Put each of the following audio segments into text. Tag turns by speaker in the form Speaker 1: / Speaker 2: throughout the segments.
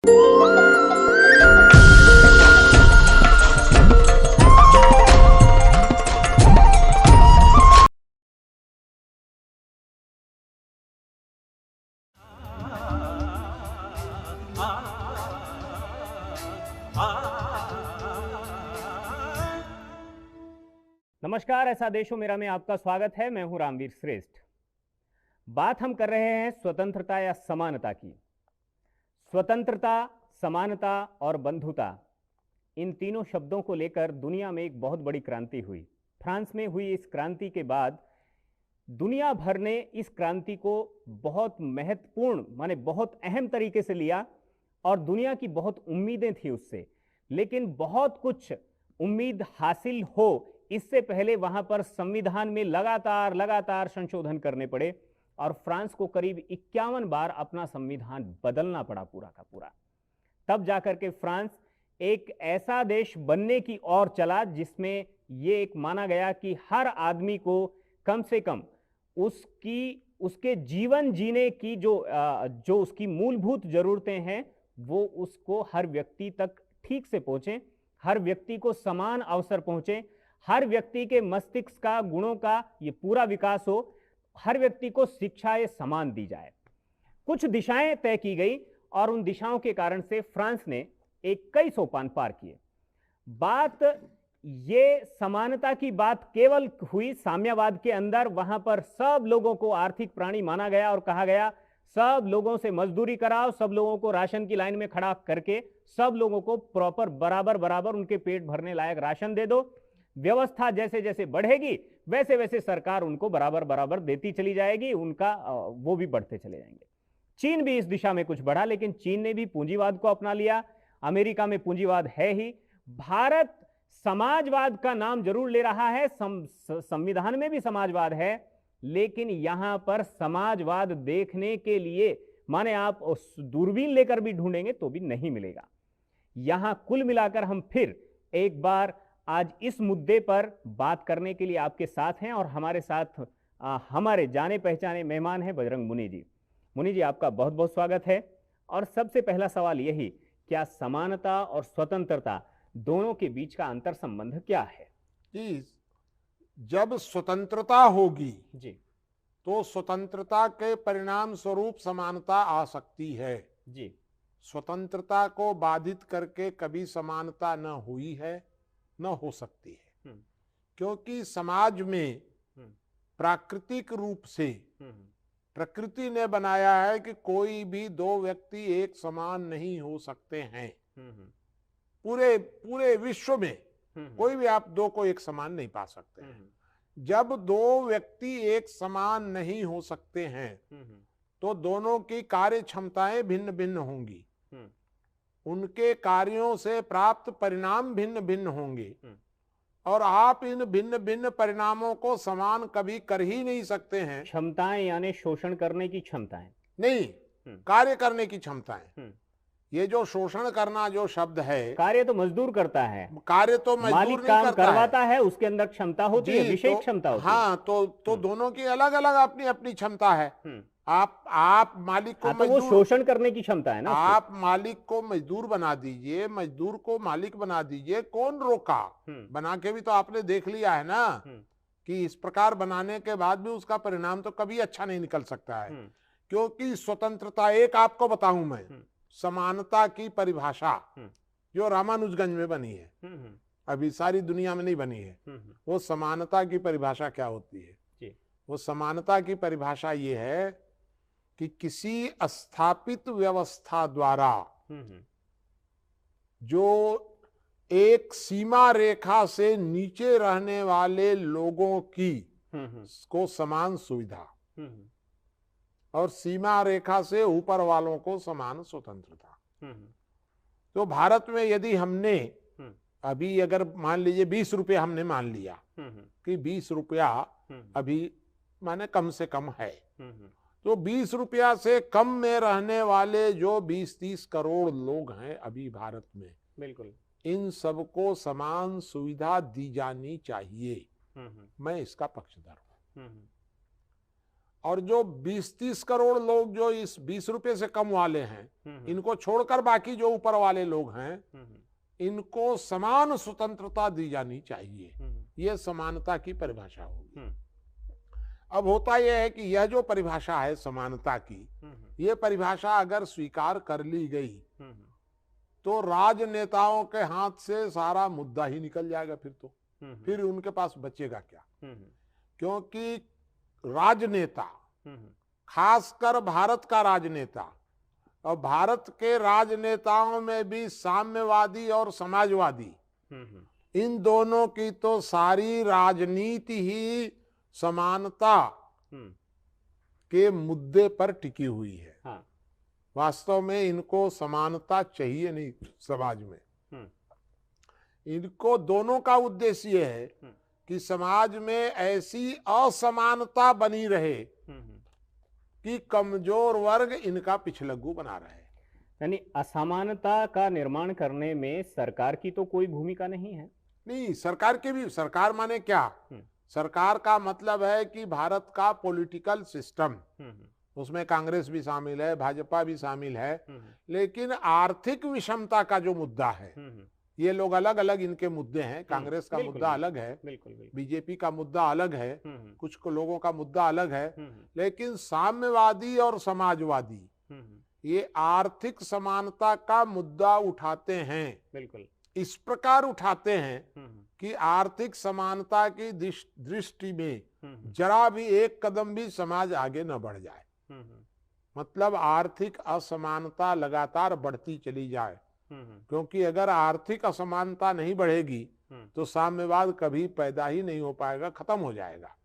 Speaker 1: नमस्कार, ऐसा देश हो मेरा में आपका स्वागत है। मैं हूं रामवीर श्रेष्ठ। बात हम कर रहे हैं स्वतंत्रता या समानता की। स्वतंत्रता, समानता और बंधुता, इन तीनों शब्दों को लेकर दुनिया में एक बहुत बड़ी क्रांति हुई। फ्रांस में हुई इस क्रांति के बाद दुनिया भर ने इस क्रांति को बहुत महत्वपूर्ण, माने बहुत अहम तरीके से लिया और दुनिया की बहुत उम्मीदें थी उससे। लेकिन बहुत कुछ उम्मीद हासिल हो इससे पहले वहां पर संविधान में लगातार संशोधन करने पड़े और फ्रांस को करीब 51 बार अपना संविधान बदलना पड़ा पूरा का पूरा। तब जाकर के फ्रांस एक ऐसा देश बनने की ओर चला जिसमें यह एक माना गया कि हर आदमी को कम से कम उसके जीवन जीने की जो उसकी मूलभूत जरूरतें हैं वो उसको हर व्यक्ति तक ठीक से पहुंचे, हर व्यक्ति को समान अवसर पहुंचे, हर व्यक्ति के मस्तिष्क का, गुणों का ये पूरा विकास हो, हर व्यक्ति को शिक्षाएं समान दी जाए। कुछ दिशाएं तय की गई और उन दिशाओं के कारण से फ्रांस ने एक कई सोपान पार किए। बात ये समानता की बात केवल हुई साम्यवाद के अंदर। वहां पर सब लोगों को आर्थिक प्राणी माना गया और कहा गया सब लोगों से मजदूरी कराओ, सब लोगों को राशन की लाइन में खड़ा करके सब लोगों को प्रॉपर बराबर उनके पेट भरने लायक राशन दे दो। व्यवस्था जैसे जैसे बढ़ेगी वैसे वैसे सरकार उनको बराबर देती चली जाएगी, उनका वो भी बढ़ते चले जाएंगे। चीन भी इस दिशा में कुछ बढ़ा, लेकिन चीन ने भी पूंजीवाद को अपना लिया। अमेरिका में पूंजीवाद है ही। भारत समाजवाद का नाम जरूर ले रहा है, संविधान में भी समाजवाद है, लेकिन यहां पर समाजवाद देखने के लिए माने आप दूरबीन लेकर भी ढूंढेंगे तो भी नहीं मिलेगा। यहां कुल मिलाकर हम फिर एक बार आज इस मुद्दे पर बात करने के लिए आपके साथ हैं और हमारे साथ हमारे जाने पहचाने मेहमान हैं बजरंग मुनि जी। मुनि जी, आपका बहुत बहुत स्वागत है। और सबसे पहला सवाल यही, क्या समानता और स्वतंत्रता दोनों के बीच का अंतर संबंध क्या है?
Speaker 2: जी, जब स्वतंत्रता होगी
Speaker 1: जी
Speaker 2: तो स्वतंत्रता के परिणाम स्वरूप समानता आ सकती है।
Speaker 1: जी।
Speaker 2: स्वतंत्रता को बाधित करके कभी समानता न हुई है, न हो सकती है, क्योंकि समाज में प्राकृतिक रूप से प्रकृति ने बनाया है कि कोई भी दो व्यक्ति एक समान नहीं हो सकते हैं। पूरे विश्व में कोई भी आप दो को एक समान नहीं पा सकते हैं। जब दो व्यक्ति एक समान नहीं हो सकते हैं तो दोनों की कार्य क्षमताएं भिन्न भिन्न होंगी, उनके कार्यों से प्राप्त परिणाम भिन्न भिन्न होंगे और आप इन भिन्न भिन्न परिणामों को समान कभी कर ही नहीं सकते हैं।
Speaker 1: क्षमताएं यानी शोषण करने की क्षमताएं
Speaker 2: नहीं, कार्य करने की क्षमताएं। ये जो शोषण करना जो शब्द है,
Speaker 1: कार्य तो मजदूर करता है,
Speaker 2: कार्य तो मजदूर
Speaker 1: मालिक
Speaker 2: नहीं
Speaker 1: काम
Speaker 2: करता
Speaker 1: करवाता है, उसके अंदर क्षमता होती है, विशेष क्षमता होती है।
Speaker 2: हाँ, तो दोनों की अलग अलग अपनी अपनी क्षमता है। आप मालिक को
Speaker 1: तो वो शोषण करने की क्षमता है ना।
Speaker 2: आप मालिक को मजदूर बना दीजिए, मजदूर को मालिक बना दीजिए, कौन रोका? बना के भी तो आपने देख लिया है ना कि इस प्रकार बनाने के बाद भी उसका परिणाम तो कभी अच्छा नहीं निकल सकता है। क्योंकि स्वतंत्रता, एक आपको बताऊं मैं, समानता की परिभाषा जो रामानुजगंज में बनी है, अभी सारी दुनिया में नहीं बनी है। वो समानता की परिभाषा क्या होती है? वो समानता की परिभाषा ये है कि किसी स्थापित व्यवस्था द्वारा जो एक सीमा रेखा से नीचे रहने वाले लोगों की को समान सुविधा और सीमा रेखा से ऊपर वालों को समान स्वतंत्रता। तो भारत में यदि हमने अभी अगर मान लीजिए 20 रुपये हमने मान लिया कि 20 रुपया अभी माने कम से कम है, तो 20 रुपया से कम में रहने वाले जो 20-30 करोड़ लोग हैं अभी भारत में,
Speaker 1: बिल्कुल,
Speaker 2: इन सबको समान सुविधा दी जानी चाहिए। मैं इसका पक्षधर हूं। और जो 20-30 करोड़ लोग जो इस 20 रुपए से कम वाले हैं, इनको छोड़कर बाकी जो ऊपर वाले लोग हैं, इनको समान स्वतंत्रता दी जानी चाहिए। ये समानता की परिभाषा होगी। अब होता यह है कि यह जो परिभाषा है समानता की, ये परिभाषा अगर स्वीकार कर ली गई तो राजनेताओं के हाथ से सारा मुद्दा ही निकल जाएगा। फिर उनके पास बचेगा क्या? क्योंकि राजनेता, खासकर भारत का राजनेता, और भारत के राजनेताओं में भी साम्यवादी और समाजवादी, इन दोनों की तो सारी राजनीति ही समानता के मुद्दे पर टिकी हुई है।
Speaker 1: हाँ।
Speaker 2: वास्तव में इनको समानता चाहिए नहीं समाज में। इनको दोनों का उद्देश्य ये है कि समाज में ऐसी असमानता बनी रहे कि कमजोर वर्ग इनका पिछलग्गू बना रहे।
Speaker 1: यानी असमानता का निर्माण करने में सरकार की तो कोई भूमिका नहीं है।
Speaker 2: नहीं, सरकार के भी, सरकार माने क्या? सरकार का मतलब है कि भारत का पॉलिटिकल सिस्टम, उसमें कांग्रेस भी शामिल है, भाजपा भी शामिल है, लेकिन आर्थिक विषमता का जो मुद्दा है, ये लोग अलग अलग इनके मुद्दे हैं। कांग्रेस का मुद्दा अलग है, बीजेपी का मुद्दा अलग है, कुछ लोगों का मुद्दा अलग है, लेकिन साम्यवादी और समाजवादी ये आर्थिक समानता का मुद्दा उठाते हैं।
Speaker 1: बिल्कुल
Speaker 2: इस प्रकार उठाते हैं कि आर्थिक समानता की दृष्टि में जरा भी एक कदम भी समाज आगे न बढ़ जाए। मतलब आर्थिक असमानता लगातार बढ़ती चली जाए, क्योंकि अगर आर्थिक असमानता नहीं बढ़ेगी तो साम्यवाद कभी पैदा ही नहीं हो पाएगा, खत्म हो जाएगा।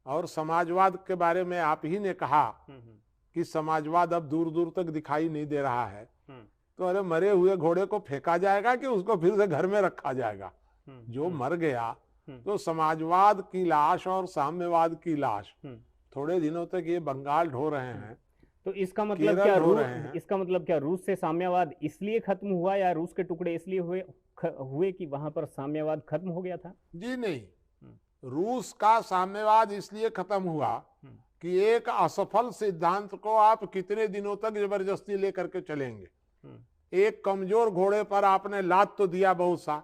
Speaker 2: और समाजवाद के बारे में आप ही ने कहा कि समाजवाद अब दूर दूर तक दिखाई नहीं दे रहा है। तो अरे मरे हुए घोड़े को फेंका जाएगा कि उसको फिर से घर में रखा जाएगा? जो मर गया तो समाजवाद की लाश और साम्यवाद की लाश थोड़े दिनों तक ये बंगाल ढो रहे हैं।
Speaker 1: तो इसका मतलब क्या रूस से साम्यवाद इसलिए खत्म हुआ या रूस के टुकड़े इसलिए हुए कि वहां पर साम्यवाद खत्म हो गया था?
Speaker 2: जी नहीं, रूस का साम्यवाद इसलिए खत्म हुआ कि एक असफल सिद्धांत को आप कितने दिनों तक जबरदस्ती लेकर के चलेंगे। एक कमजोर घोड़े पर आपने लात तो दिया बहुत सा,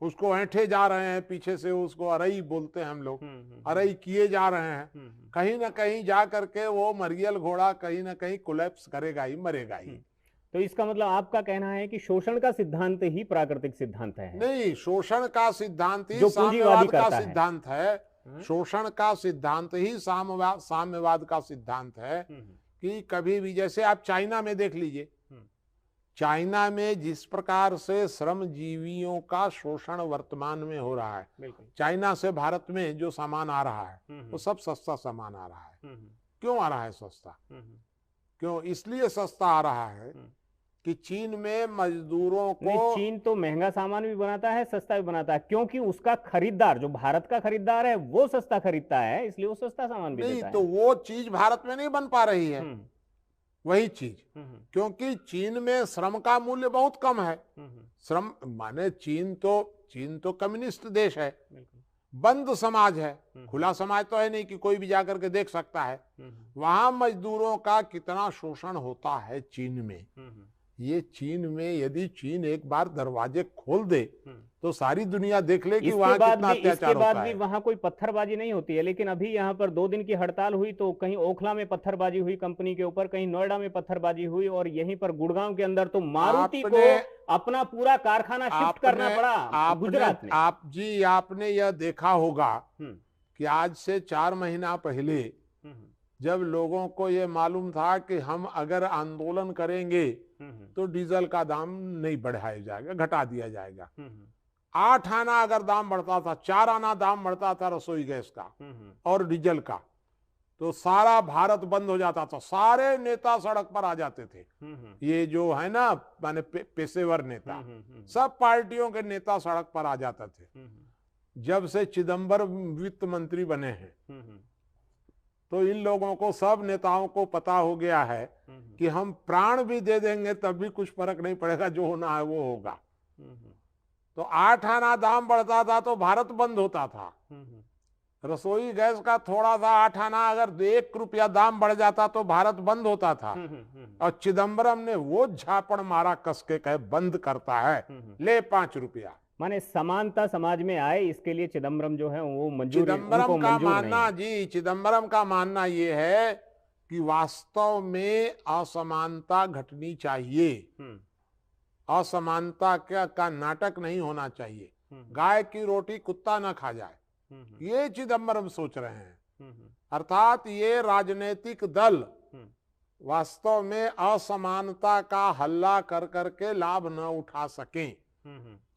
Speaker 2: उसको ऐंठे जा रहे हैं पीछे से, उसको अरई बोलते हैं हम लोग, अरई किए जा रहे हैं। कहीं ना कहीं जा करके वो मरियल घोड़ा कहीं ना कहीं कोलैप्स करेगा ही, मरेगा ही।
Speaker 1: तो इसका मतलब आपका कहना है कि शोषण का सिद्धांत ही प्राकृतिक सिद्धांत है?
Speaker 2: नहीं, शोषण का सिद्धांत ही साम्यवाद का सिद्धांत है। शोषण का सिद्धांत ही साम्यवाद का सिद्धांत है। कि कभी भी, जैसे आप चाइना में देख लीजिए, चाइना में जिस प्रकार से श्रमजीवियों का शोषण वर्तमान में हो रहा है, चाइना से भारत में जो सामान आ रहा है वो सब सस्ता सामान आ रहा है। क्यों आ रहा है सस्ता? क्यों? इसलिए सस्ता आ रहा है कि चीन में मजदूरों को,
Speaker 1: चीन तो महंगा सामान भी बनाता है, सस्ता भी बनाता है, क्योंकि उसका खरीदार, जो भारत का खरीदार है, वो सस्ता खरीदता है, इसलिए वो सस्ता सामान भी देता है।
Speaker 2: तो वो चीज भारत में नहीं बन पा रही है वही चीज, क्योंकि चीन में श्रम का मूल्य बहुत कम है। श्रम माने चीन तो कम्युनिस्ट देश है, बंद समाज है, खुला समाज तो है नहीं कि कोई भी जाकर के देख सकता है। वहां मजदूरों का कितना शोषण होता है चीन में। ये चीन में यदि चीन एक बार दरवाजे खोल दे तो सारी दुनिया देख ले कि वहां कितना अत्याचार होता है।
Speaker 1: इसके बाद भी वहां कोई पत्थरबाजी नहीं होती है, लेकिन अभी यहाँ पर 2 दिन की हड़ताल हुई तो कहीं ओखला में पत्थरबाजी हुई कंपनी के ऊपर, कहीं नोएडा में पत्थरबाजी हुई, और यहीं पर गुड़गांव के अंदर तो मारुति को अपना पूरा कारखाना शिफ्ट करना पड़ा गुजरात में।
Speaker 2: आपने यह देखा होगा कि आज से 4 महीना पहले जब लोगों को ये मालूम था कि हम अगर आंदोलन करेंगे तो डीजल का दाम नहीं बढ़ाया जाएगा, घटा दिया जाएगा। 8 आना अगर दाम बढ़ता था, 4 आना दाम बढ़ता था रसोई गैस का और डीजल का, तो सारा भारत बंद हो जाता था, सारे नेता सड़क पर आ जाते थे। ये जो है ना माने पेशेवर नेता, सब पार्टियों के नेता सड़क पर आ जाते थे। जब से चिदम्बरम वित्त मंत्री बने हैं तो इन लोगों को, सब नेताओं को पता हो गया है कि हम प्राण भी दे देंगे तब भी कुछ फर्क नहीं पड़ेगा, जो होना है वो होगा। तो 8 आना दाम बढ़ता था तो भारत बंद होता था, रसोई गैस का थोड़ा सा 8 आना अगर 1 रुपया दाम बढ़ जाता तो भारत बंद होता था। और चिदम्बरम ने वो झापड़ मारा कस के, कहे बंद करता है, ले 5 रुपया।
Speaker 1: माने समानता समाज में आए, इसके लिए चिदम्बरम जो है वो मंजूर,
Speaker 2: चिदम्बरम
Speaker 1: उनको
Speaker 2: का
Speaker 1: मंजूर नहीं
Speaker 2: मानना
Speaker 1: है।
Speaker 2: जी, चिदम्बरम का मानना ये है कि वास्तव में असमानता घटनी चाहिए, असमानता का नाटक नहीं होना चाहिए, गाय की रोटी कुत्ता ना खा जाए, ये चिदम्बरम सोच रहे हैं। अर्थात ये राजनीतिक दल वास्तव में असमानता का हल्ला कर करके लाभ न उठा सकें,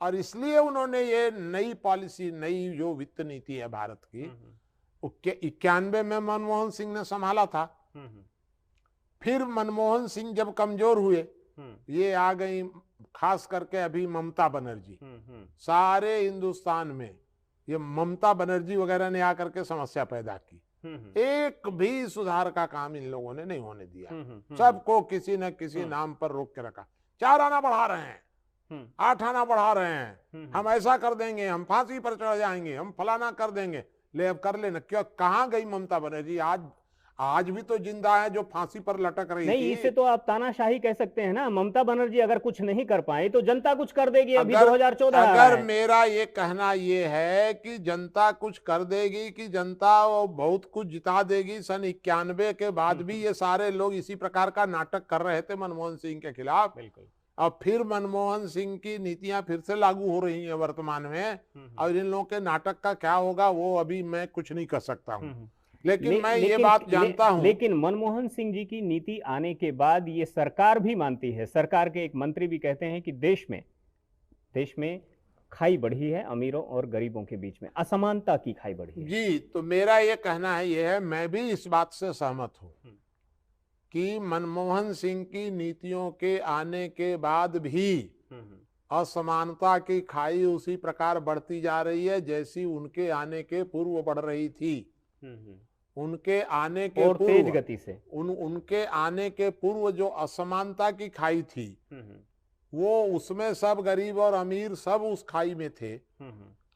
Speaker 2: और इसलिए उन्होंने ये नई पॉलिसी, नई जो वित्त नीति है भारत की, 91 में मनमोहन सिंह ने संभाला था। फिर मनमोहन सिंह जब कमजोर हुए, ये आ गई खास करके अभी ममता बनर्जी। सारे हिंदुस्तान में ये ममता बनर्जी वगैरह ने आकर के समस्या पैदा की। एक भी सुधार का काम इन लोगों ने नहीं होने दिया। सबको किसी न किसी नाम पर रोक के रखा। 4 आना बढ़ा रहे हैं, 8 आना बढ़ा रहे हैं, हम ऐसा कर देंगे, हम फांसी पर चढ़ जाएंगे, हम फलाना कर देंगे। ले अब कर लेना। क्यों, कहाँ गई ममता बनर्जी? आज भी तो जिंदा है जो फांसी पर लटक रही
Speaker 1: नहीं,
Speaker 2: थी।
Speaker 1: इसे तो आप तानाशाही कह सकते हैं ना। ममता बनर्जी अगर कुछ नहीं कर पाई तो जनता कुछ कर देगी। अभी 2014
Speaker 2: अगर मेरा ये कहना ये है कि जनता कुछ कर देगी, कि जनता बहुत कुछ जिता देगी। सन 91 के बाद भी ये सारे लोग इसी प्रकार का नाटक कर रहे थे मनमोहन सिंह के खिलाफ।
Speaker 1: बिल्कुल।
Speaker 2: और फिर मनमोहन सिंह की नीतियां फिर से लागू हो रही हैं वर्तमान में, और इन लोगों के नाटक का क्या होगा वो अभी मैं कुछ नहीं कर सकता हूँ। लेकिन मैं ये बात जानता हूं,
Speaker 1: लेकिन मनमोहन सिंह जी की नीति आने के बाद ये सरकार भी मानती है, सरकार के एक मंत्री भी कहते हैं कि देश में खाई बढ़ी है, अमीरों और गरीबों के बीच में असमानता की खाई बढ़ी है।
Speaker 2: जी, तो मेरा ये कहना है, ये है, मैं भी इस बात से सहमत हूं कि मनमोहन सिंह की नीतियों के आने के बाद भी असमानता की खाई उसी प्रकार बढ़ती जा रही है जैसी उनके आने के पूर्व बढ़ रही थी। उनके आने के
Speaker 1: और
Speaker 2: पूर्व,
Speaker 1: तेज गति से
Speaker 2: उनके आने के पूर्व जो असमानता की खाई थी, वो उसमें सब गरीब और अमीर सब उस खाई में थे।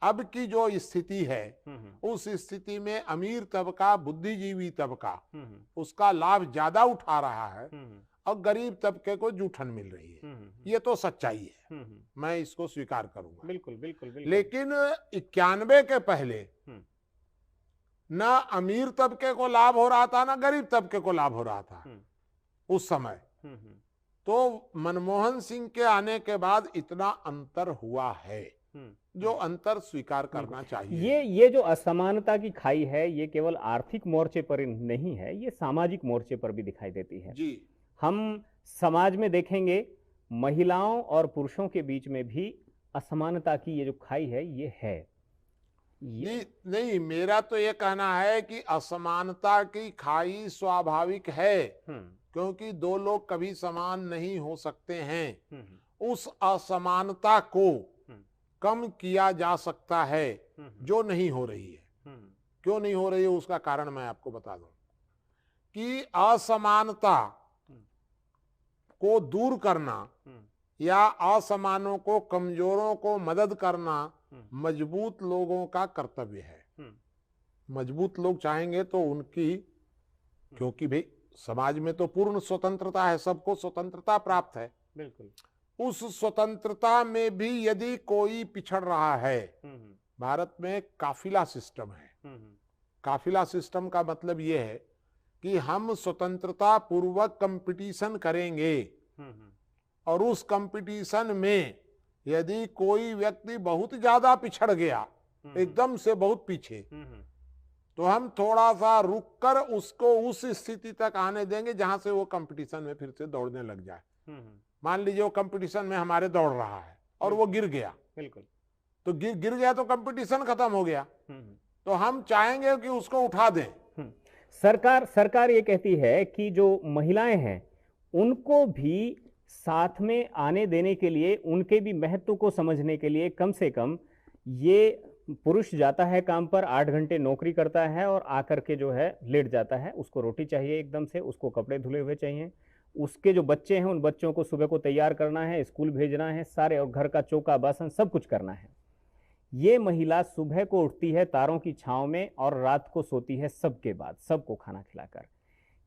Speaker 2: अब की जो स्थिति है, उस स्थिति में अमीर तबका, बुद्धिजीवी तबका उसका लाभ ज्यादा उठा रहा है और गरीब तबके को जूठन मिल रही है। ये तो सच्चाई है, मैं इसको स्वीकार करूंगा।
Speaker 1: बिल्कुल बिल्कुल बिल्कुल।
Speaker 2: लेकिन 91 के पहले ना अमीर तबके को लाभ हो रहा था, ना गरीब तबके को लाभ हो रहा था उस समय। तो मनमोहन सिंह के आने के बाद इतना अंतर हुआ है, जो अंतर स्वीकार करना चाहिए।
Speaker 1: ये जो असमानता की खाई है, ये केवल आर्थिक मोर्चे पर नहीं है, ये सामाजिक मोर्चे पर भी दिखाई देती है जी। हम समाज में देखेंगे महिलाओं और पुरुषों के बीच में भी असमानता की ये जो खाई है, ये है।
Speaker 2: नहीं, मेरा तो ये कहना है कि असमानता की खाई स्वाभाविक है, क्योंकि दो लोग कभी समान नहीं हो सकते हैं। उस असमानता को कम किया जा सकता है जो नहीं हो रही है। क्यों नहीं हो रही है उसका कारण मैं आपको बता दूं कि असमानता को दूर करना या असमानों को, कमजोरों को मदद करना मजबूत लोगों का कर्तव्य है। मजबूत लोग चाहेंगे तो उनकी, क्योंकि भाई समाज में तो पूर्ण स्वतंत्रता है, सबको स्वतंत्रता प्राप्त है।
Speaker 1: बिल्कुल।
Speaker 2: उस स्वतंत्रता में भी यदि कोई पिछड़ रहा है, भारत में काफिला सिस्टम है। काफिला सिस्टम का मतलब यह है कि हम स्वतंत्रता पूर्वक कंपटीशन करेंगे और उस कंपटीशन में यदि कोई व्यक्ति बहुत ज्यादा पिछड़ गया, एकदम से बहुत पीछे, तो हम थोड़ा सा रुककर उसको उस स्थिति तक आने देंगे जहां से वो कंपटीशन में फिर से दौड़ने लग जाए। मान लीजिए वो कंपटीशन में हमारे दौड़ रहा है और वो गिर गया, बिल्कुल, तो गिर गया तो कंपटीशन खत्म हो गया। तो हम चाहेंगे कि उसको उठा दें।
Speaker 1: सरकार ये कहती है कि जो महिलाएं हैं उनको भी साथ में आने देने के लिए, उनके भी महत्व को समझने के लिए, कम से कम ये पुरुष जाता है काम पर, 8 घंटे नौकरी करता है और आकर के जो है लेट जाता है, उसको रोटी चाहिए एकदम से, उसको कपड़े धुले हुए चाहिए, उसके जो बच्चे हैं उन बच्चों को सुबह को तैयार करना है, स्कूल भेजना है, सारे, और घर का चौका बासन सब कुछ करना है। ये महिला सुबह को उठती है तारों की छांव में और रात को सोती है सबके बाद, सबको खाना खिलाकर।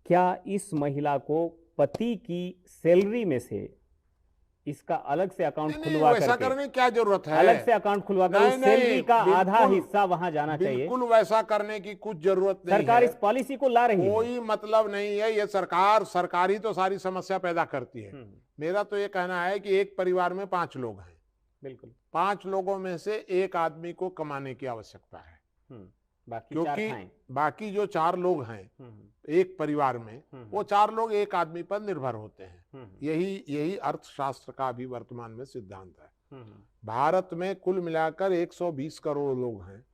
Speaker 1: क्या इस महिला को पति की सैलरी में से इसका अलग से अकाउंट खुलवा
Speaker 2: वैसा
Speaker 1: करके,
Speaker 2: करने की क्या जरूरत है?
Speaker 1: अलग से अकाउंट खुलवा कर उस सैलरी का आधा हिस्सा वहां जाना चाहिए?
Speaker 2: बिल्कुल वैसा करने की कुछ जरूरत नहीं है।
Speaker 1: सरकार इस पॉलिसी को ला रही है,
Speaker 2: कोई मतलब नहीं है। ये सरकार ही तो सारी समस्या पैदा करती है। मेरा तो ये कहना है कि एक परिवार में 5 लोग हैं, बिल्कुल 5 लोगों में से एक आदमी को कमाने की आवश्यकता है, क्योंकि बाकी जो 4 लोग हैं एक परिवार में, वो 4 लोग एक आदमी पर निर्भर होते हैं। यही अर्थशास्त्र का भी वर्तमान में सिद्धांत है। भारत में कुल मिलाकर 120 करोड़ लोग हैं।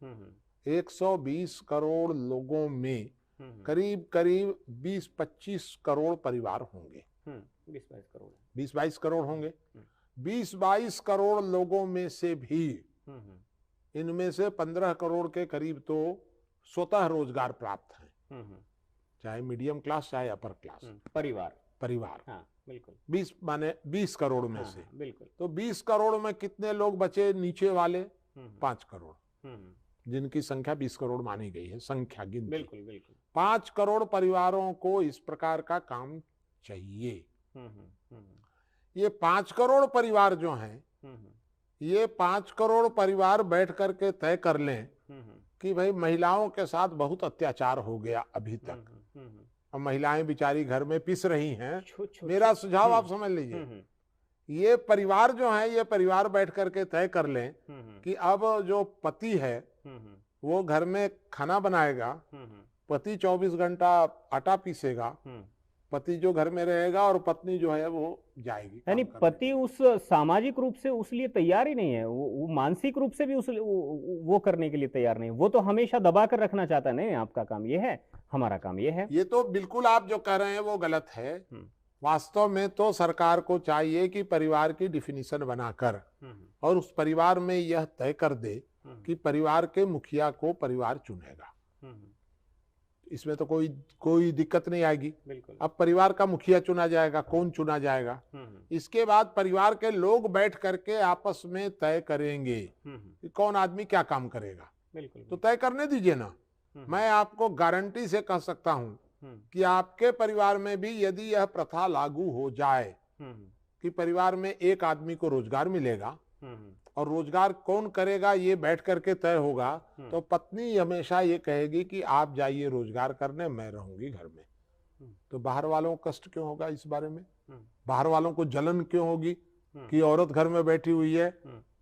Speaker 2: 120 करोड़ लोगों में करीब करीब 20-25 करोड़ परिवार होंगे। 20-22 करोड़ होंगे। 20-22 करोड़ लोगों में से भी इनमें से 15 करोड़ के करीब तो स्वतः रोजगार प्राप्त हैं, चाहे मीडियम क्लास चाहे अपर क्लास परिवार। हाँ, बिल्कुल 20 करोड़ में से बिल्कुल। तो 20 करोड़ में कितने लोग बचे नीचे वाले? 5 करोड़, जिनकी संख्या 20 करोड़ मानी गई है, संख्या गिनती। बिल्कुल 5 करोड़ परिवारों को इस प्रकार का काम चाहिए। ये 5 करोड़ परिवार जो हैं, ये 5 करोड़ परिवार बैठ करके तय कर लें कि भाई महिलाओं के साथ बहुत अत्याचार हो गया अभी तक, और महिलाएं बेचारी घर में पिस रही हैं। मेरा सुझाव आप समझ लीजिए, ये परिवार जो है, ये परिवार बैठ करके तय कर लें कि अब जो पति है वो घर में खाना बनाएगा, पति 24 घंटा आटा पीसेगा, पति जो घर में रहेगा और पत्नी जो है वो जाएगी। यानी पति उस सामाजिक रूप से उस लिए तैयार ही नहीं है, वो मानसिक रूप से भी वो करने के लिए तैयार नहीं। वो तो हमेशा दबा कर रखना चाहता है। नहीं, आपका काम ये है, हमारा काम ये है। ये तो बिल्कुल आप जो कह रहे हैं वो गलत है। वास्तव में तो सरकार को चाहिए कि परिवार की डिफिनीशन बनाकर और उस परिवार में यह तय कर दे कि परिवार के मुखिया को परिवार चुनेगा। इसमें तो कोई दिक्कत नहीं आएगी। अब परिवार का मुखिया चुना जाएगा, कौन चुना जाएगा, इसके बाद परिवार के लोग बैठ करके आपस में तय करेंगे कि कौन आदमी क्या काम करेगा। तो तय करने दीजिए ना। मैं आपको गारंटी से कह सकता हूं कि आपके परिवार में भी यदि यह प्रथा लागू हो जाए कि परिवार में एक आदमी को रोजगार मिलेगा और रोजगार कौन करेगा ये बैठ करके तय होगा, तो पत्नी हमेशा ये कहेगी कि आप जाइए रोजगार करने, मैं रहूंगी घर में। तो बाहर वालों को कष्ट क्यों होगा इस बारे में? बाहर वालों को जलन क्यों होगी कि औरत घर में बैठी हुई है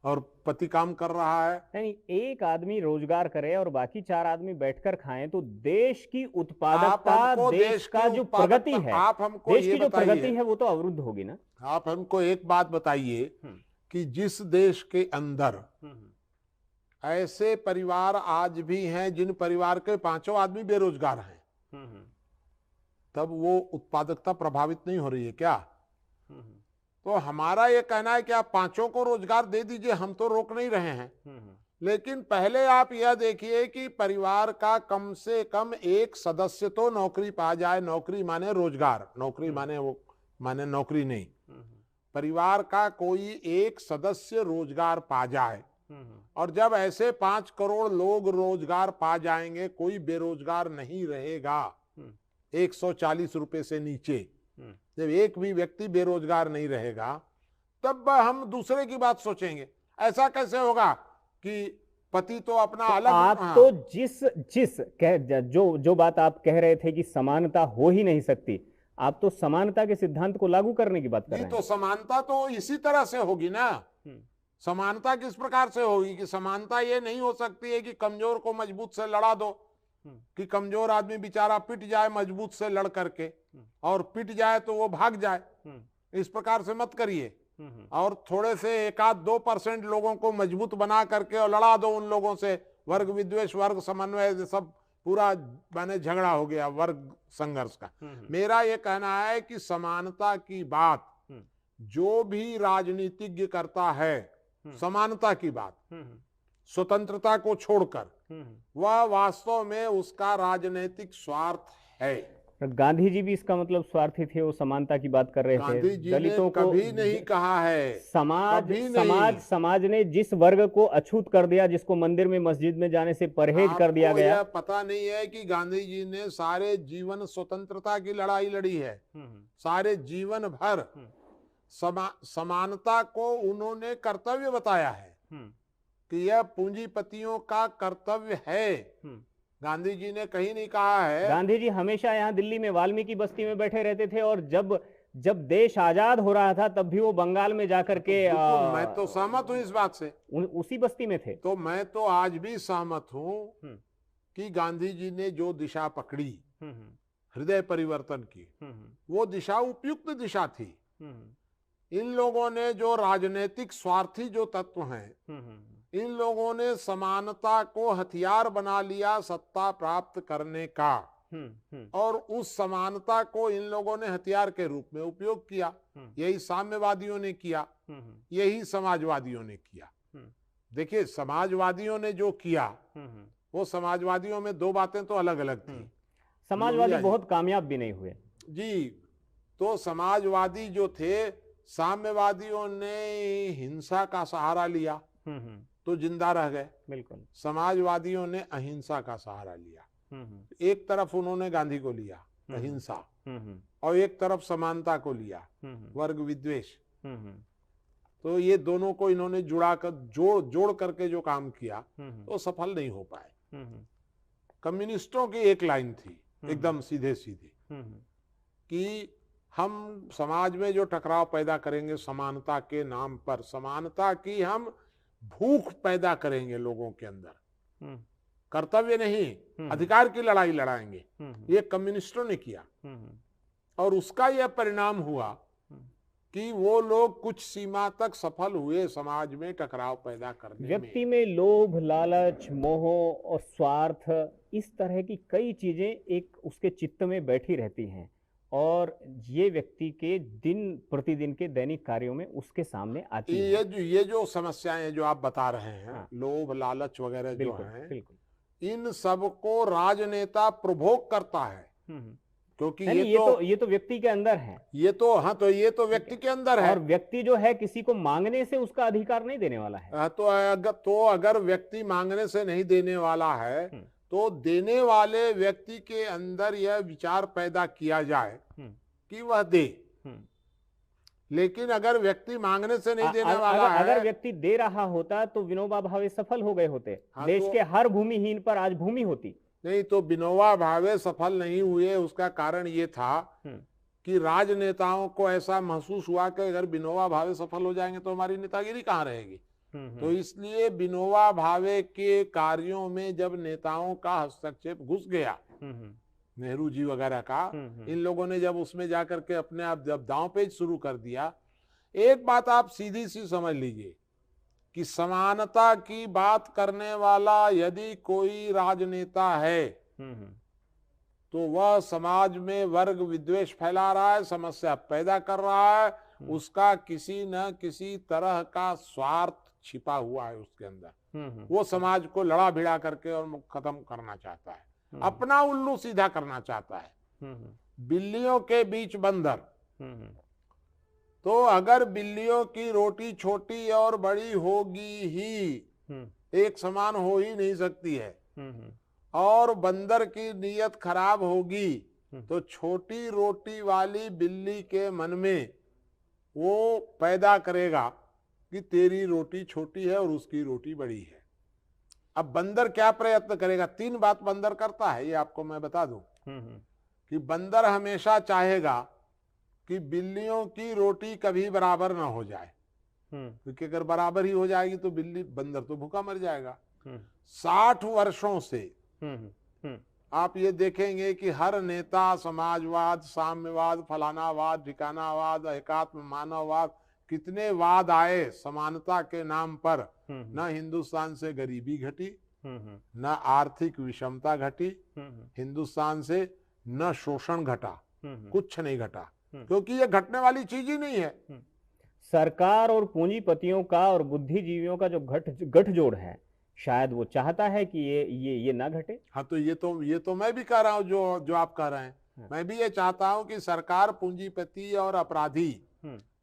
Speaker 2: और पति काम कर रहा है? नहीं, एक आदमी रोजगार करे और बाकी 4 आदमी बैठकर खाएं तो देश की उत्पादकता, देश का जो प्रगति है, आप हमको देश की जो प्रगति है वो तो अवरुद्ध होगी ना। आप हमको एक बात बताइए कि जिस देश के अंदर ऐसे परिवार आज भी हैं जिन परिवार के 5 आदमी बेरोजगार हैं, तब वो उत्पादकता प्रभावित नहीं हो रही है क्या? तो हमारा ये कहना है कि आप 5 को रोजगार दे दीजिए, हम तो रोक नहीं रहे हैं, लेकिन पहले आप यह देखिए कि परिवार का कम से कम एक सदस्य तो नौकरी पा जाए। नौकरी माने रोजगार, नौकरी माने नौकरी नहीं। परिवार का कोई एक सदस्य रोजगार पा जाए, और जब ऐसे 5 करोड़ लोग रोजगार पा जाएंगे, कोई बेरोजगार नहीं रहेगा 140 रुपए से नीचे। जब एक भी व्यक्ति बेरोजगार नहीं रहेगा, तब हम दूसरे की बात सोचेंगे। ऐसा कैसे होगा कि पति तो अपना अलग। आप तो जो बात आप कह रहे थे कि समानता हो ही नहीं सकती, आप तो समानता के सिद्धांत को लागू करने की बात कर रहे हैं। तो समानता तो इसी तरह से होगी ना। समानता किस प्रकार से होगी कि समानता ये नहीं हो सकती है कि कमजोर को मजबूत से लड़ा दो, कि कमजोर आदमी बेचारा पिट जाए मजबूत से लड़ करके, और पिट जाए तो वो भाग जाए। इस प्रकार से मत करिए। और थोड़े से 1-2% लोगों को मजबूत बना करके और लड़ा दो उन लोगों से। वर्ग विद्वेष, वर्ग समन्वय, सब पूरा माने झगड़ा हो गया वर्ग संघर्ष का। मेरा ये कहना है कि समानता की बात जो भी राजनीतिज्ञ करता है, समानता की बात, स्वतंत्रता को छोड़कर, वह वास्तव में उसका राजनीतिक स्वार्थ है।
Speaker 1: गांधी जी भी इसका मतलब स्वार्थी थे, वो समानता की बात कर रहे थे।
Speaker 2: गांधी जी ने
Speaker 1: दलितों को
Speaker 2: कभी नहीं कहा है,
Speaker 1: समाज
Speaker 2: कभी
Speaker 1: समाज
Speaker 2: नहीं।
Speaker 1: समाज ने जिस वर्ग को अछूत कर दिया, जिसको मंदिर में मस्जिद में जाने से परहेज कर दिया
Speaker 2: आपको
Speaker 1: गया।
Speaker 2: यह पता नहीं है कि गांधी जी ने सारे जीवन स्वतंत्रता की लड़ाई लड़ी है, सारे जीवन भर समानता को उन्होंने कर्तव्य बताया है कि यह पूंजीपतियों का कर्तव्य है। गांधी जी ने कहीं नहीं कहा है।
Speaker 1: गांधी जी हमेशा यहाँ दिल्ली में वाल्मीकि बस्ती में बैठे रहते थे, और जब जब देश आजाद हो रहा था तब भी वो बंगाल में जाकर के
Speaker 2: मैं तो सहमत हूं इस बात से,
Speaker 1: उसी बस्ती में थे।
Speaker 2: तो मैं तो आज भी सहमत हूं कि गांधी जी ने जो दिशा पकड़ी हृदय परिवर्तन की, वो दिशा उपयुक्त दिशा थी। इन लोगों ने जो राजनीतिक स्वार्थी जो तत्व हैं, इन लोगों ने समानता को हथियार बना लिया सत्ता प्राप्त करने का, और उस समानता को इन लोगों ने हथियार के रूप में उपयोग किया। यही साम्यवादियों ने किया, यही समाजवादियों ने किया। देखिए, समाजवादियों ने जो किया, वो समाजवादियों में दो बातें तो अलग अलग थी।
Speaker 1: समाजवादी बहुत कामयाब भी नहीं हुए
Speaker 2: जी। तो समाजवादी जो थे, साम्यवादियों ने हिंसा का सहारा लिया तो जिंदा रह गए।
Speaker 1: बिल्कुल।
Speaker 2: समाजवादियों ने अहिंसा का सहारा लिया। एक तरफ उन्होंने गांधी को लिया, अहिंसा, और एक तरफ समानता को लिया, वर्ग विद्वेष। तो ये दोनों को इन्होंने जोड़ करके जो काम किया, तो सफल नहीं हो पाए। कम्युनिस्टों की एक लाइन थी एकदम सीधे सीधे कि हम समाज में जो टकराव पैदा करेंगे समानता के नाम पर, समानता की हम भूख पैदा करेंगे लोगों के अंदर, कर्तव्य नहीं अधिकार की लड़ाई लड़ाएंगे। ये कम्युनिस्टों ने किया, और उसका यह परिणाम हुआ कि वो लोग कुछ सीमा तक सफल हुए समाज में टकराव पैदा करने
Speaker 1: व्यक्ति में लोभ, लालच, मोह और स्वार्थ, इस तरह की कई चीजें एक उसके चित्त में बैठी रहती हैं, और ये व्यक्ति के दिन प्रतिदिन के दैनिक कार्यों में उसके सामने आती है।
Speaker 2: ये जो समस्याएं जो आप बता रहे हैं, हाँ। लोभ, लालच वगैरह जो हैं, इन सब को राजनेता प्रभोग करता है, क्योंकि
Speaker 1: ये तो व्यक्ति के अंदर है।
Speaker 2: ये तो हाँ, तो ये तो व्यक्ति के अंदर है,
Speaker 1: और व्यक्ति जो है किसी को मांगने से उसका अधिकार नहीं देने वाला है।
Speaker 2: तो अगर व्यक्ति मांगने से नहीं देने वाला है, तो देने वाले व्यक्ति के अंदर यह विचार पैदा किया जाए कि वह दे। लेकिन अगर व्यक्ति मांगने से नहीं देने वाला है,
Speaker 1: अगर व्यक्ति दे रहा होता तो विनोबा भावे सफल हो गए होते। हाँ, देश के हर भूमिहीन पर आज भूमि होती।
Speaker 2: नहीं, तो विनोबा भावे सफल नहीं हुए, उसका कारण ये था कि राजनेताओं को ऐसा महसूस हुआ कि अगर विनोबा भावे सफल हो जाएंगे तो हमारी नेतागिरी कहाँ रहेगी। तो इसलिए विनोबा भावे के कार्यों में जब नेताओं का हस्तक्षेप घुस गया, नेहरू जी वगैरह का, इन लोगों ने जब उसमें जाकर के अपने आप जब दांव पेच शुरू कर दिया, एक बात आप सीधी सी समझ लीजिए कि समानता की बात करने वाला यदि कोई राजनेता है तो वह समाज में वर्ग विद्वेष फैला रहा है, समस्या पैदा कर रहा है, उसका किसी न किसी तरह का स्वार्थ छिपा हुआ है उसके अंदर। वो समाज को लड़ा भिड़ा करके और खत्म करना चाहता है, अपना उल्लू सीधा करना चाहता है। बिल्लियों के बीच बंदर, तो अगर बिल्लियों की रोटी छोटी और बड़ी होगी ही, एक समान हो ही नहीं सकती है, और बंदर की नीयत खराब होगी तो छोटी रोटी वाली बिल्ली के मन में वो पैदा करेगा कि तेरी रोटी छोटी है और उसकी रोटी बड़ी है। अब बंदर क्या प्रयत्न करेगा? तीन बात बंदर करता है, ये आपको मैं बता दूं कि बंदर हमेशा चाहेगा कि बिल्लियों की रोटी कभी बराबर ना हो जाए, क्योंकि अगर बराबर ही हो जाएगी तो बंदर तो भूखा मर जाएगा। 60 वर्षों से आप ये देखेंगे कि हर नेता समाजवाद, साम्यवाद, फलानावाद, ठिकानावाद, एकात्म मानववाद, कितने वाद आए समानता के नाम पर। न हिंदुस्तान से गरीबी घटी, न आर्थिक विषमता घटी, हिंदुस्तान से न शोषण घटा, कुछ नहीं घटा, क्योंकि ये घटने वाली चीज ही नहीं है।
Speaker 1: सरकार और पूंजीपतियों का और बुद्धिजीवियों का जो गठजोड़ है, शायद वो चाहता है कि ये ना घटे।
Speaker 2: हाँ, तो ये तो मैं भी कह रहा हूँ जो आप कह रहे हैं मैं भी ये चाहता हूं कि सरकार, पूंजीपति और अपराधी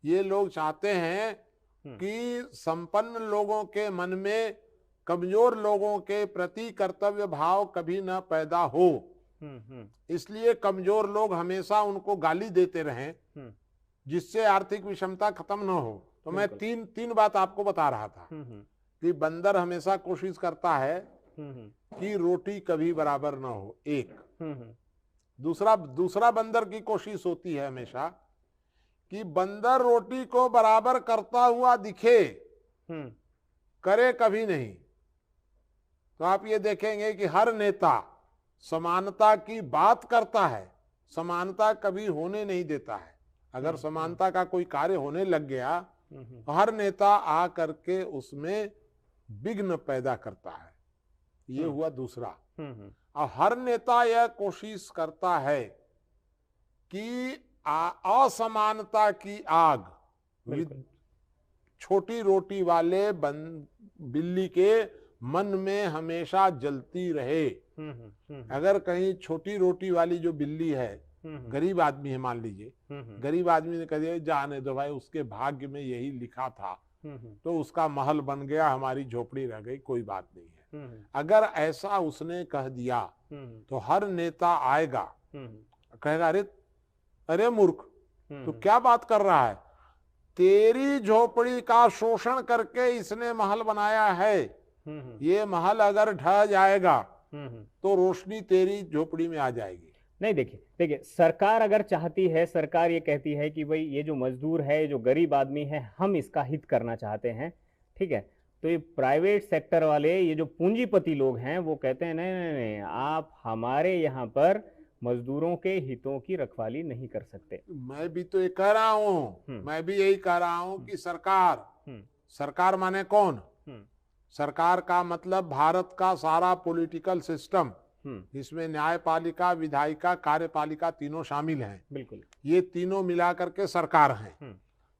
Speaker 2: ये लोग चाहते हैं कि संपन्न लोगों के मन में कमजोर लोगों के प्रति कर्तव्य भाव कभी न पैदा हो, इसलिए कमजोर लोग हमेशा उनको गाली देते रहें, जिससे आर्थिक विषमता खत्म न हो। तो मैं तीन बात आपको बता रहा था कि बंदर हमेशा कोशिश करता है कि रोटी कभी बराबर न हो, एक। दूसरा बंदर की कोशिश होती है हमेशा कि बंदर रोटी को बराबर करता हुआ दिखे, करे कभी नहीं। तो आप ये देखेंगे कि हर नेता समानता की बात करता है, समानता कभी होने नहीं देता है। अगर समानता का कोई कार्य होने लग गया तो हर नेता आ करके उसमें विघ्न पैदा करता है। ये हुआ दूसरा। और हर नेता यह कोशिश करता है कि असमानता की आग छोटी रोटी वाले बिल्ली के मन में हमेशा जलती रहे। अगर कहीं छोटी रोटी वाली जो बिल्ली है, गरीब आदमी है मान लीजिए, गरीब आदमी ने कह दिया जाने दो भाई, उसके भाग्य में यही लिखा था, तो उसका महल बन गया, हमारी झोपड़ी रह गई, कोई बात नहीं है। अगर ऐसा उसने कह दिया तो हर नेता आएगा, कहेगा अरे मूर्ख, तो क्या बात कर रहा है, तेरी झोपड़ी का शोषण करके इसने महल बनाया है, ये महल अगर ढह जाएगा तो रोशनी तेरी झोपड़ी में आ जाएगी।
Speaker 1: नहीं, देखिए सरकार अगर चाहती है, सरकार ये कहती है कि भाई ये जो मजदूर है, जो गरीब आदमी है, हम इसका हित करना चाहते हैं, ठीक है। तो ये प्राइवेट सेक्टर वाले, ये जो पूंजीपति लोग हैं, वो कहते हैं नहीं, आप हमारे यहाँ पर मजदूरों के हितों की रखवाली नहीं कर सकते।
Speaker 2: मैं भी तो ये कह रहा हूँ, मैं भी यही कह रहा हूँ कि सरकार माने कौन? सरकार का मतलब भारत का सारा पॉलिटिकल सिस्टम, इसमें न्यायपालिका, विधायिका, कार्यपालिका तीनों शामिल हैं।
Speaker 1: बिल्कुल,
Speaker 2: ये तीनों मिलाकर के सरकार हैं।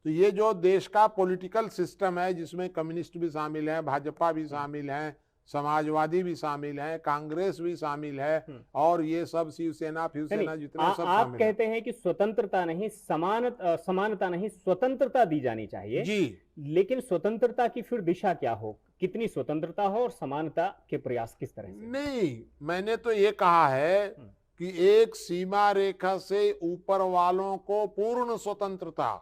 Speaker 2: तो ये जो देश का पॉलिटिकल सिस्टम है, जिसमें कम्युनिस्ट भी शामिल हैं, भाजपा भी शामिल हैं, समाजवादी भी शामिल है, कांग्रेस भी शामिल है, और ये सब शिवसेना जितने सब
Speaker 1: आप कहते हैं कि स्वतंत्रता नहीं, समानता नहीं, स्वतंत्रता दी जानी चाहिए
Speaker 2: जी।
Speaker 1: लेकिन स्वतंत्रता की फिर दिशा क्या हो, कितनी स्वतंत्रता हो और समानता के प्रयास किस तरह से?
Speaker 2: नहीं, मैंने तो ये कहा है कि एक सीमा रेखा से ऊपर वालों को पूर्ण स्वतंत्रता,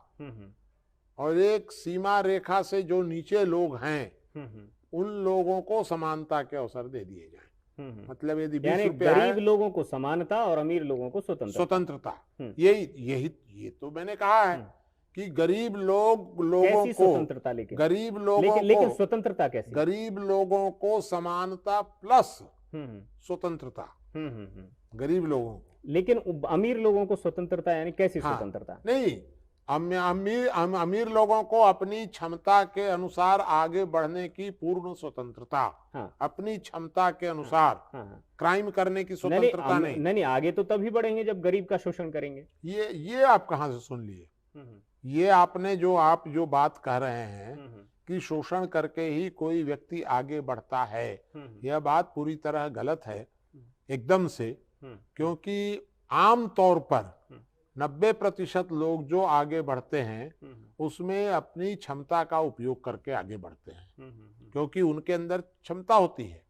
Speaker 2: और एक सीमा रेखा से जो नीचे लोग हैं उन लोगों को समानता के अवसर दे दिए जाएं। मतलब यदि 20 रुपया है,
Speaker 1: गरीब लोगों को समानता और अमीर लोगों को स्वतंत्रता।
Speaker 2: ये तो मैंने कहा है कि गरीब लोगों को
Speaker 1: स्वतंत्रता, लेकिन स्वतंत्रता कैसी?
Speaker 2: गरीब लोगों को समानता प्लस स्वतंत्रता, गरीब लोगों को।
Speaker 1: लेकिन अमीर लोगों को स्वतंत्रता यानी कैसी स्वतंत्रता?
Speaker 2: नहीं, अमीर लोगों को अपनी क्षमता के अनुसार आगे बढ़ने की पूर्ण स्वतंत्रता, अपनी क्षमता के अनुसार, क्राइम करने की स्वतंत्रता
Speaker 1: नहीं, आगे तो तभी बढ़ेंगे जब गरीब का शोषण करेंगे।
Speaker 2: ये आप कहां से सुन लिए? ये आपने आप जो बात कह रहे हैं कि शोषण करके ही कोई व्यक्ति आगे बढ़ता है, यह बात पूरी तरह गलत है, एकदम से। क्योंकि आम तौर पर 90% लोग जो आगे बढ़ते हैं उसमें अपनी क्षमता का उपयोग करके आगे बढ़ते हैं, क्योंकि उनके अंदर क्षमता होती है,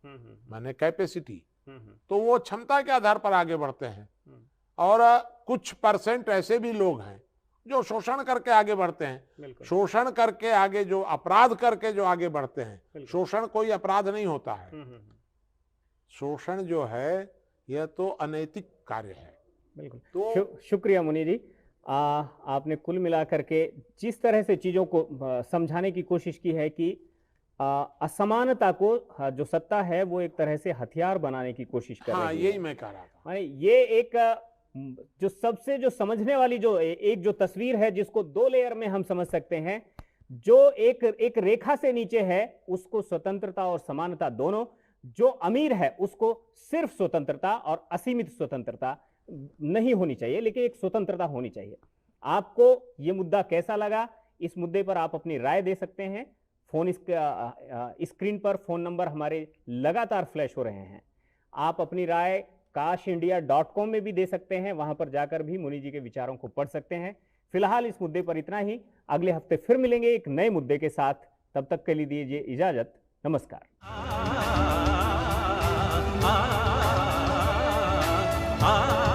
Speaker 2: माने कैपेसिटी, तो वो क्षमता के आधार पर आगे बढ़ते हैं। और कुछ परसेंट ऐसे भी लोग हैं जो शोषण करके आगे बढ़ते हैं। शोषण करके आगे, जो अपराध करके जो आगे बढ़ते हैं, शोषण कोई अपराध नहीं होता है। शोषण जो है यह तो अनैतिक कार्य है।
Speaker 1: बिल्कुल, तो शुक्रिया मुनि जी। आपने कुल मिलाकर के जिस तरह से चीजों को समझाने की कोशिश की है कि असमानता को जो सत्ता है वो एक तरह से हथियार बनाने की कोशिश कर रही है।
Speaker 2: यही मैं कह रहा था।
Speaker 1: माने ये एक जो सबसे जो समझने वाली जो तस्वीर है, जिसको 2 लेयर में हम समझ सकते हैं। जो एक रेखा से नीचे है उसको स्वतंत्रता और समानता दोनों, जो अमीर है उसको सिर्फ स्वतंत्रता और असीमित स्वतंत्रता नहीं होनी चाहिए, लेकिन एक स्वतंत्रता होनी चाहिए। आपको यह मुद्दा कैसा लगा, इस मुद्दे पर आप अपनी राय दे सकते हैं। फोन स्क्रीन पर फोन नंबर हमारे लगातार फ्लैश हो रहे हैं। आप अपनी राय kashindia.com में भी दे सकते हैं, वहां पर जाकर भी मुनि जी के विचारों को पढ़ सकते हैं। फिलहाल इस मुद्दे पर इतना ही, अगले हफ्ते फिर मिलेंगे एक नए मुद्दे के साथ। तब तक के लिए दीजिए इजाजत, नमस्कार।